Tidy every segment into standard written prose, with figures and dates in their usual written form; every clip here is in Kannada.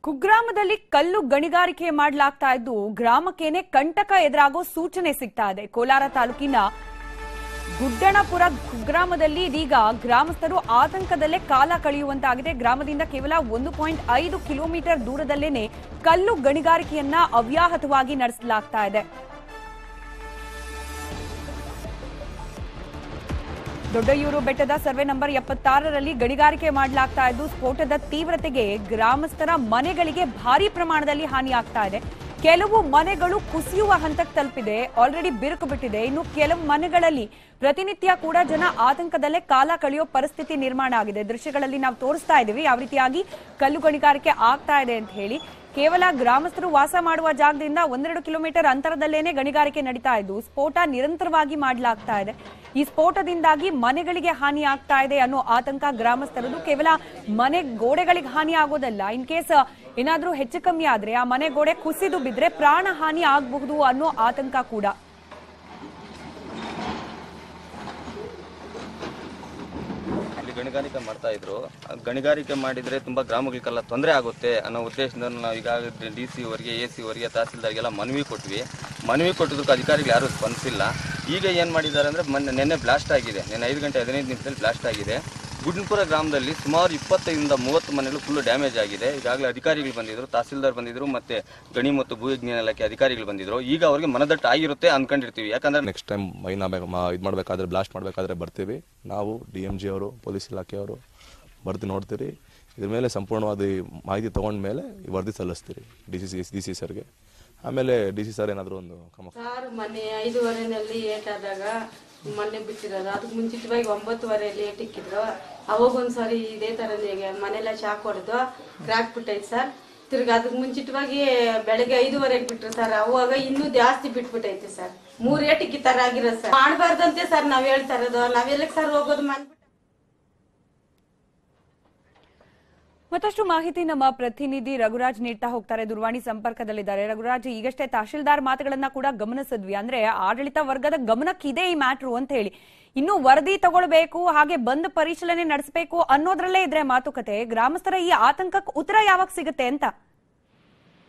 ಕುಗ್ರಾಮದಲ್ಲಿ ಕಲ್ಲು ಗಣಿಗಾರಿಕೆ ಮಾಡಲಾಗ್ತಾ ಇದ್ದು ಗ್ರಾಮಕ್ಕೇನೆ ಕಂಟಕ ಎದುರಾಗೋ ಸೂಚನೆ ಸಿಗ್ತಾ ಇದೆ. ಕೋಲಾರ ತಾಲೂಕಿನ ಗುಡ್ಡಣಪುರ ಕುಗ್ರಾಮದಲ್ಲಿ ಇದೀಗ ಗ್ರಾಮಸ್ಥರು ಆತಂಕದಲ್ಲೇ ಕಾಲ ಕಳೆಯುವಂತಾಗಿದೆ. ಗ್ರಾಮದಿಂದ ಕೇವಲ 1.5 ಕಿಲೋಮೀಟರ್ ದೂರದಲ್ಲೇನೆ ಕಲ್ಲು ಗಣಿಗಾರಿಕೆಯನ್ನ ಅವ್ಯಾಹತವಾಗಿ ನಡೆಸಲಾಗ್ತಾ ಇದೆ. ದೊಡ್ಡಯೂರು ಬೆಟ್ಟದ ಸರ್ವೆ ನಂಬರ್ 76ರಲ್ಲಿ ಗಣಿಗಾರಿಕೆ ಮಾಡಲಾಗ್ತಾ ಇದ್ದು ಸ್ಫೋಟದ ತೀವ್ರತೆಗೆ ಗ್ರಾಮಸ್ಥರ ಮನೆಗಳಿಗೆ ಭಾರಿ ಪ್ರಮಾಣದಲ್ಲಿ ಹಾನಿಯಾಗ್ತಾ ಇದೆ. ಕೆಲವು ಮನೆಗಳು ಕುಸಿಯುವ ಹಂತಕ್ಕೆ ತಲುಪಿದೆ, ಆಲ್ರೆಡಿ ಬಿರುಕು ಬಿಟ್ಟಿದೆ. ಇನ್ನು ಕೆಲವು ಮನೆಗಳಲ್ಲಿ ಪ್ರತಿನಿತ್ಯ ಕೂಡ ಜನ ಆತಂಕದಲ್ಲೇ ಕಾಲ ಕಳೆಯೋ ಪರಿಸ್ಥಿತಿ ನಿರ್ಮಾಣ ಆಗಿದೆ. ದೃಶ್ಯಗಳಲ್ಲಿ ನಾವು ತೋರಿಸ್ತಾ ಇದ್ದೀವಿ ಯಾವ ರೀತಿಯಾಗಿ ಕಲ್ಲು ಗಣಿಗಾರಿಕೆ ಆಗ್ತಾ ಇದೆ ಅಂತ ಹೇಳಿ. ಕೇವಲ ಗ್ರಾಮಸ್ಥರು ವಾಸ ಮಾಡುವ ಜಾಗದಿಂದ 1-2 ಕಿಲೋಮೀಟರ್ ಅಂತರದಲ್ಲೇನೆ ಗಣಿಗಾರಿಕೆ ನಡೀತಾ ಇದ್ದು ಸ್ಫೋಟ ನಿರಂತರವಾಗಿ ಮಾಡಲಾಗ್ತಾ ಇದೆ. ಈ ಸ್ಫೋಟದಿಂದಾಗಿ ಮನೆಗಳಿಗೆ ಹಾನಿ ಆಗ್ತಾ ಇದೆ ಅನ್ನೋ ಆತಂಕ ಗ್ರಾಮಸ್ಥರದು. ಕೇವಲ ಮನೆ ಗೋಡೆಗಳಿಗೆ ಹಾನಿ ಆಗೋದಲ್ಲ, ಇನ್ ಕೇಸ್ ಏನಾದ್ರೂ ಹೆಚ್ಚು ಕಮ್ಮಿ ಆದ್ರೆ ಆ ಮನೆ ಗೋಡೆ ಕುಸಿದು ಬಿದ್ರೆ ಪ್ರಾಣ ಹಾನಿ ಆಗಬಹುದು ಅನ್ನೋ ಆತಂಕ ಕೂಡ. ಗಣಿಗಾರಿಕೆ ಮಾಡ್ತಾ ಇದ್ರು. ಗಣಿಗಾರಿಕೆ ಮಾಡಿದ್ರೆ ತುಂಬಾ ಗ್ರಾಮಗಳಿಗೆಲ್ಲ ತೊಂದರೆ ಆಗುತ್ತೆ ಅನ್ನೋ ಉದ್ದೇಶದಿಂದ ನಾವು ಈಗಾಗಲೇ DC ಅವರಿಗೆ, AC ಅವರಿಗೆ, ತಹಸೀಲ್ದಾರ್ಗೆಲ್ಲ ಮನವಿ ಕೊಟ್ಟಿದ್ದಕ್ಕೆ ಅಧಿಕಾರಿಗಳು ಯಾರು ಸ್ಪಂದಿಸಿಲ್ಲ. ಈಗ ಏನು ಮಾಡಿದ್ದಾರೆ ಅಂದರೆ ನಿನ್ನೆ ಬ್ಲಾಸ್ಟ್ ಆಗಿದೆ. ನಿನ್ನೆ 5 ಗಂಟೆ 15 ನಿಮಿಷದಲ್ಲಿ ಬ್ಲಾಸ್ಟ್ ಆಗಿದೆ. ಗುಡ್ಡಣಪುರ ಗ್ರಾಮದಲ್ಲಿ ಸುಮಾರು 20ರಿಂದ 30 ಮನೆಗಳು ಫುಲ್ಲು ಡ್ಯಾಮೇಜ್ ಆಗಿದೆ. ಈಗಾಗಲೇ ಅಧಿಕಾರಿಗಳು ಬಂದಿದ್ರು, ತಹಸೀಲ್ದಾರ್ ಬಂದಿದ್ರು, ಮತ್ತೆ ಗಣಿ ಮತ್ತು ಭೂವಿಜ್ಞಾನ ಇಲಾಖೆ ಅಧಿಕಾರಿಗಳು ಬಂದಿದ್ರು. ಈಗ ಅವರಿಗೆ ಮನದಟ್ಟು ಆಗಿರುತ್ತೆ ಅನ್ಕೊಂಡಿರ್ತೀವಿ. ಯಾಕಂದ್ರೆ ನೆಕ್ಸ್ಟ್ ಟೈಮ್ ಇದು ಮಾಡಬೇಕಾದ್ರೆ, ಬ್ಲಾಸ್ಟ್ ಮಾಡಬೇಕಾದ್ರೆ ಬರ್ತೀವಿ ನಾವು, DMG ಅವರು, ಪೊಲೀಸ್ ಇಲಾಖೆಯವರು ಬರ್ತೀವಿ, ನೋಡ್ತೀರಿ. ಇದ್ರ ಮೇಲೆ ಸಂಪೂರ್ಣವಾದ ಮಾಹಿತಿ ತಗೊಂಡ ಮೇಲೆ ವರದಿ ಸಲ್ಲಿಸ್ತೀರಿ DC ಸರ್ಗೆ. ಆಮೇಲೆ DC ಸರ್ ಏನಾದರೂ ಒಂದು ಕ್ರಮ. ಸರ್ ಮೊನ್ನೆ 5:15ನಲ್ಲಿ ಏಟಾದಾಗ ಮೊನ್ನೆ ಬಿಟ್ಟಿರೋದು, ಅದಕ್ಕೆ ಮುಂಚಿತವಾಗಿ 9:15 ಏಟಿಕ್ಕಿದ್ರು. ಅವಾಗ ಒಂದ್ಸರಿ ಇದೇ ತರ ಮನೆಲ್ಲ ಶಾಕ್ ಹೊಡೆದು ಕ್ರಾಕ್ ಬಿಟ್ಟೈತೆ ಸರ್. ತಿರ್ಗಿ ಅದಕ್ಕೆ ಮುಂಚಿತವಾಗಿ ಬೆಳಗ್ಗೆ 5:15ಗೆ ಬಿಟ್ರು ಸರ್. ಅವಾಗ ಇನ್ನೂ ಜಾಸ್ತಿ ಬಿಟ್ಬಿಟ್ಟೈತೆ ಸರ್. 3 ಏಟಿಗೆ ಈ ತರ ಆಗಿರೋದು ಸರ್. ಮಾಡಬಾರ್ದಂತೆ ಸರ್ ನಾವ್ ಹೇಳ್ತಾ ಇರೋದು. ನಾವೆಲ್ಲಕ್ಕೆ ಸರ್ ಹೋಗೋದು ಮಾಡ್ಬಿಟ್ಟು. ಮತ್ತಷ್ಟು ಮಾಹಿತಿ ನಮ್ಮ ಪ್ರತಿನಿಧಿ ರಘುರಾಜ್ ನೀಡ್ತಾ ಹೋಗ್ತಾರೆ, ದೂರವಾಣಿ ಸಂಪರ್ಕದಲ್ಲಿದ್ದಾರೆ. ರಘುರಾಜ್, ಈಗಷ್ಟೇ ತಹಶೀಲ್ದಾರ್ ಮಾತುಗಳನ್ನ ಕೂಡ ಗಮನಿಸಿದ್ವಿ. ಅಂದ್ರೆ ಆಡಳಿತ ವರ್ಗದ ಗಮನಕ್ಕಿದೆ ಈ ಮ್ಯಾಟ್ರು ಅಂತ ಹೇಳಿ. ಇನ್ನು ವರದಿ ತಗೊಳ್ಬೇಕು, ಹಾಗೆ ಬಂದ್ ಪರಿಶೀಲನೆ ನಡೆಸಬೇಕು ಅನ್ನೋದ್ರಲ್ಲೇ ಇದ್ರೆ ಮಾತುಕತೆ. ಗ್ರಾಮಸ್ಥರ ಈ ಆತಂಕಕ್ಕೆ ಉತ್ತರ ಯಾವಾಗ ಸಿಗುತ್ತೆ ಅಂತ?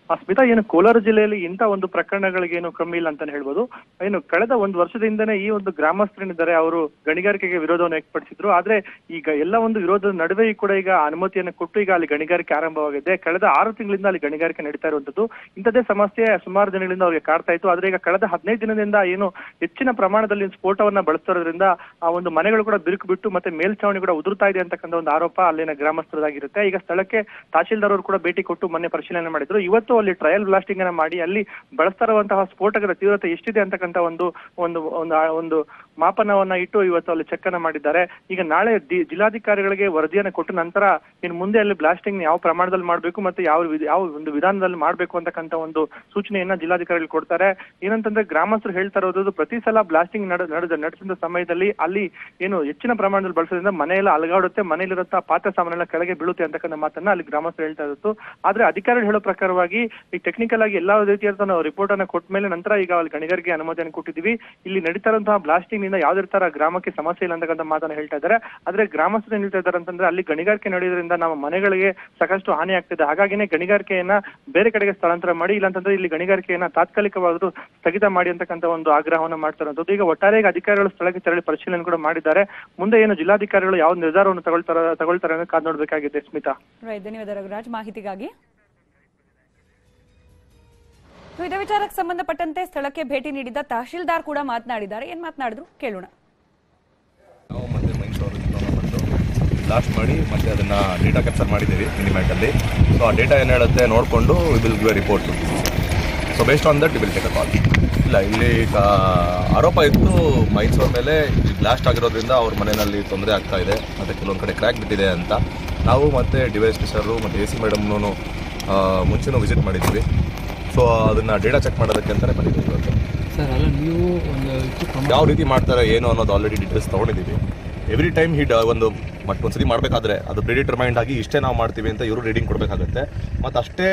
ಸ್ಮಿತಾ, ಏನು ಕೋಲಾರ ಜಿಲ್ಲೆಯಲ್ಲಿ ಇಂಥ ಒಂದು ಪ್ರಕರಣಗಳಿಗೆ ಏನು ಕಮ್ಮಿ ಇಲ್ಲ ಅಂತಾನೆ ಹೇಳ್ಬೋದು. ಏನು ಕಳೆದ 1 ವರ್ಷದಿಂದನೇ ಈ ಒಂದು ಗ್ರಾಮಸ್ಥರೇನಿದ್ದಾರೆ ಅವರು ಗಣಿಗಾರಿಕೆಗೆ ವಿರೋಧವನ್ನು ವ್ಯಕ್ತಪಡಿಸಿದ್ರು. ಆದ್ರೆ ಈಗ ಎಲ್ಲ ಒಂದು ವಿರೋಧದ ನಡುವೆ ಕೂಡ ಈಗ ಅನುಮತಿಯನ್ನು ಕೊಟ್ಟು ಈಗ ಅಲ್ಲಿ ಗಣಿಗಾರಿಕೆ ಆರಂಭವಾಗಿದೆ. ಕಳೆದ 6 ತಿಂಗಳಿಂದ ಅಲ್ಲಿ ಗಣಿಗಾರಿಕೆ ನಡೀತಾ ಇರುವಂತದ್ದು. ಇಂಥದ್ದೇ ಸಮಸ್ಯೆ ಸುಮಾರು ದಿನಗಳಿಂದ ಅವ್ರಿಗೆ ಕಾಡ್ತಾ ಇತ್ತು. ಆದ್ರೆ ಈಗ ಕಳೆದ 15 ದಿನದಿಂದ ಏನು ಹೆಚ್ಚಿನ ಪ್ರಮಾಣದಲ್ಲಿ ಸ್ಫೋಟವನ್ನ ಬಳಸ್ತಿರೋದ್ರಿಂದ ಆ ಒಂದು ಮನೆಗಳು ಕೂಡ ಬಿರುಕು ಬಿಟ್ಟು ಮತ್ತೆ ಮೇಲ್ಛಾವಣಿ ಕೂಡ ಉದುರ್ತಾ ಇದೆ ಅಂತಕ್ಕಂಥ ಒಂದು ಆರೋಪ ಅಲ್ಲಿನ ಗ್ರಾಮಸ್ಥರದಾಗಿರುತ್ತೆ. ಈಗ ಸ್ಥಳಕ್ಕೆ ತಹಶೀಲ್ದಾರ್ ಅವರು ಕೂಡ ಭೇಟಿ ಕೊಟ್ಟು ಮೊನ್ನೆ ಪರಿಶೀಲನೆ ಮಾಡಿದ್ರು. ಇವತ್ತು ಅಲ್ಲಿ ಟ್ರಯಲ್ ಬ್ಲಾಸ್ಟಿಂಗ್ ಅನ್ನ ಮಾಡಿ ಅಲ್ಲಿ ಬಳಸ್ತಾ ಇರುವಂತಹ ಸ್ಫೋಟಕದ ತೀವ್ರತೆ ಎಷ್ಟಿದೆ ಅಂತಕ್ಕಂಥ ಒಂದು ಮಾಪನವನ್ನ ಇಟ್ಟು ಇವತ್ತು ಅಲ್ಲಿ ಚೆಕ್ ಅನ್ನ ಮಾಡಿದ್ದಾರೆ. ಈಗ ನಾಳೆ ಜಿಲ್ಲಾಧಿಕಾರಿಗಳಿಗೆ ವರದಿಯನ್ನು ಕೊಟ್ಟ ನಂತರ ಇನ್ನು ಮುಂದೆ ಅಲ್ಲಿ ಬ್ಲಾಸ್ಟಿಂಗ್ ಯಾವ ಪ್ರಮಾಣದಲ್ಲಿ ಮಾಡಬೇಕು ಮತ್ತೆ ಯಾವ ಒಂದು ವಿಧಾನದಲ್ಲಿ ಮಾಡಬೇಕು ಅಂತಕ್ಕಂಥ ಒಂದು ಸೂಚನೆಯನ್ನ ಜಿಲ್ಲಾಧಿಕಾರಿಗಳು ಕೊಡ್ತಾರೆ. ಏನಂತಂದ್ರೆ ಗ್ರಾಮಸ್ಥರು ಹೇಳ್ತಾ ಇರೋದು, ಪ್ರತಿ ಸಲ ಬ್ಲಾಸ್ಟಿಂಗ್ ನಡೆಸಿದ ಸಮಯದಲ್ಲಿ ಅಲ್ಲಿ ಏನು ಹೆಚ್ಚಿನ ಪ್ರಮಾಣದಲ್ಲಿ ಬಳಸೋದ್ರಿಂದ ಮನೆಯೆಲ್ಲ ಅಲಗಾಡುತ್ತೆ, ಮನೆಯಲ್ಲಿರುತ್ತಾ ಪಾತ್ರೆ ಸಾಮಾನೆಲ್ಲ ಕೆಳಗೆ ಬೀಳುತ್ತೆ ಅಂತಕ್ಕಂಥ ಮಾತನ್ನ ಅಲ್ಲಿ ಗ್ರಾಮಸ್ಥರು ಹೇಳ್ತಾ ಇತ್ತು. ಆದ್ರೆ ಅಧಿಕಾರಿಗಳು ಹೇಳೋ ಪ್ರಕಾರವಾಗಿ ಈಗ ಟೆಕ್ನಿಕಲ್ ಆಗಿ ಎಲ್ಲಾ ರೀತಿಯಾದ ನಾವು ರಿಪೋರ್ಟ್ ಅನ್ನ ಕೊಟ್ಟ ಮೇಲೆ ನಂತರ ಈಗ ಅಲ್ಲಿ ಗಣಿಗಾರಿಕೆ ಅನುಮತಿಯನ್ನು ಕೊಟ್ಟಿದ್ದೀವಿ. ಇಲ್ಲಿ ನಡೀತಾ ಇರುವಂತಹ ಬ್ಲಾಸ್ಟಿಂಗ್ ನಿಂದ ಯಾವುದೇ ತರ ಗ್ರಾಮಕ್ಕೆ ಸಮಸ್ಯೆ ಇಲ್ಲ ಅಂತಕ್ಕಂಥ ಮಾತನ್ನ ಹೇಳ್ತಾ ಇದ್ದಾರೆ. ಆದ್ರೆ ಗ್ರಾಮಸ್ಥರು ಏನ್ ಹೇಳ್ತಾ ಇದ್ದಾರೆ ಅಂತಂದ್ರೆ ಅಲ್ಲಿ ಗಣಿಗಾರಿಕೆ ನಡೆಯೋದ್ರಿಂದ ನಮ್ಮ ಮನೆಗಳಿಗೆ ಸಾಕಷ್ಟು ಹಾನಿ ಆಗ್ತಿದೆ. ಹಾಗಾಗಿನೇ ಗಣಿಗಾರಿಕೆಯನ್ನ ಬೇರೆ ಕಡೆಗೆ ಸ್ಥಳಾಂತರ ಮಾಡಿ, ಇಲ್ಲಾಂತಂದ್ರೆ ಇಲ್ಲಿ ಗಣಿಗಾರಿಕೆಯನ್ನ ತಾತ್ಕಾಲಿಕವಾದರೂ ಸ್ಥಗಿತ ಮಾಡಿ ಅಂತಕ್ಕಂಥ ಒಂದು ಆಗ್ರಹವನ್ನು ಮಾಡ್ತಾ ಇರೋದು. ಈಗ ಒಟ್ಟಾರೆ ಅಧಿಕಾರಿಗಳು ಸ್ಥಳಕ್ಕೆ ತೆರಳಿ ಪರಿಶೀಲನೆ ಕೂಡ ಮಾಡಿದ್ದಾರೆ. ಮುಂದೆ ಏನು ಜಿಲ್ಲಾಧಿಕಾರಿಗಳು ಯಾವ ನಿರ್ಧಾರವನ್ನು ತಗೊಳ್ತಾರೆ ಅಂತ ಕಾದು ನೋಡಬೇಕಾಗಿದೆ. ಸ್ಮಿತಾ, ಧನ್ಯವಾದ ರಘುರಾಜ್ ಮಾಹಿತಿಗಾಗಿ. ಇದೇ ವಿಚಾರಕ್ಕೆ ಸಂಬಂಧಪಟ್ಟಂತೆ ಸ್ಥಳಕ್ಕೆ ಭೇಟಿ ನೀಡಿದ ತಹಶೀಲ್ದಾರ್ ಕೂಡ ಮಾತನಾಡಿದ್ದಾರೆ. ಏನ್ ಮಾತನಾಡಿದ್ರು ಕೇಳೋಣ. ನಾವು ಮತ್ತೆ ಮೈನ್ಸ್ ಅವರು ಬಂದು ಬ್ಲಾಸ್ಟ್ ಮಾಡಿ ಮತ್ತೆ ಅದನ್ನ ಡೇಟಾ ಕ್ಯಾಪ್ಚರ್ ಮಾಡಿದ್ದೀವಿ ಮಿನಿಮ್ಯಾಟಲ್ಲಿ. ಸೊ ಆ ಡೇಟಾ ಏನು ಹೇಳುತ್ತೆ ನೋಡಿಕೊಂಡು will give a report. So based on that will take a call. ಇಲ್ಲ, ಇಲ್ಲಿ ಆರೋಪ ಇತ್ತು ಮೈನ್ಸ್ ಅವ್ರ ಮೇಲೆ ಬ್ಲಾಸ್ಟ್ ಆಗಿರೋದ್ರಿಂದ ಅವ್ರ ಮನೆಯಲ್ಲಿ ತೊಂದರೆ ಆಗ್ತಾ ಇದೆ ಮತ್ತು ಕೆಲವೊಂದು ಕಡೆ ಕ್ರ್ಯಾಕ್ ಬಿಟ್ಟಿದೆ ಅಂತ ನಾವು ಮತ್ತೆ DYSP ಸರ್ ಮತ್ತು AC ಮೇಡಮ್ನೂ ಮುಂಚೆನೂ ವಿಸಿಟ್ ಮಾಡಿದ್ವಿ. ಸೊ ಅದನ್ನು ಡೇಟಾ ಚೆಕ್ ಮಾಡೋದಕ್ಕೆ ಅಂತಲೇ ಬಂದಿದ್ದೀವಿ ಇವತ್ತು. ಸರ್, ಅಲ್ಲ ನೀವು ಯಾವ ರೀತಿ ಮಾಡ್ತಾರೆ ಏನು ಅನ್ನೋದು ಆಲ್ರೆಡಿ ಡೀಟೇಲ್ಸ್ ತೊಗೊಂಡಿದ್ದೀವಿ. ಎವ್ರಿ ಟೈಮ್ ಒಂದ್ಸರಿ ಮಾಡಬೇಕಾದ್ರೆ ಅದು ಪ್ರಿಡಿಟರ್ಮೈಂಡ್ ಆಗಿ ಇಷ್ಟೇ ನಾವು ಮಾಡ್ತೀವಿ ಅಂತ ಇವರು ರೀಡಿಂಗ್ ಕೊಡಬೇಕಾಗುತ್ತೆ. ಮತ್ತು ಅಷ್ಟೇ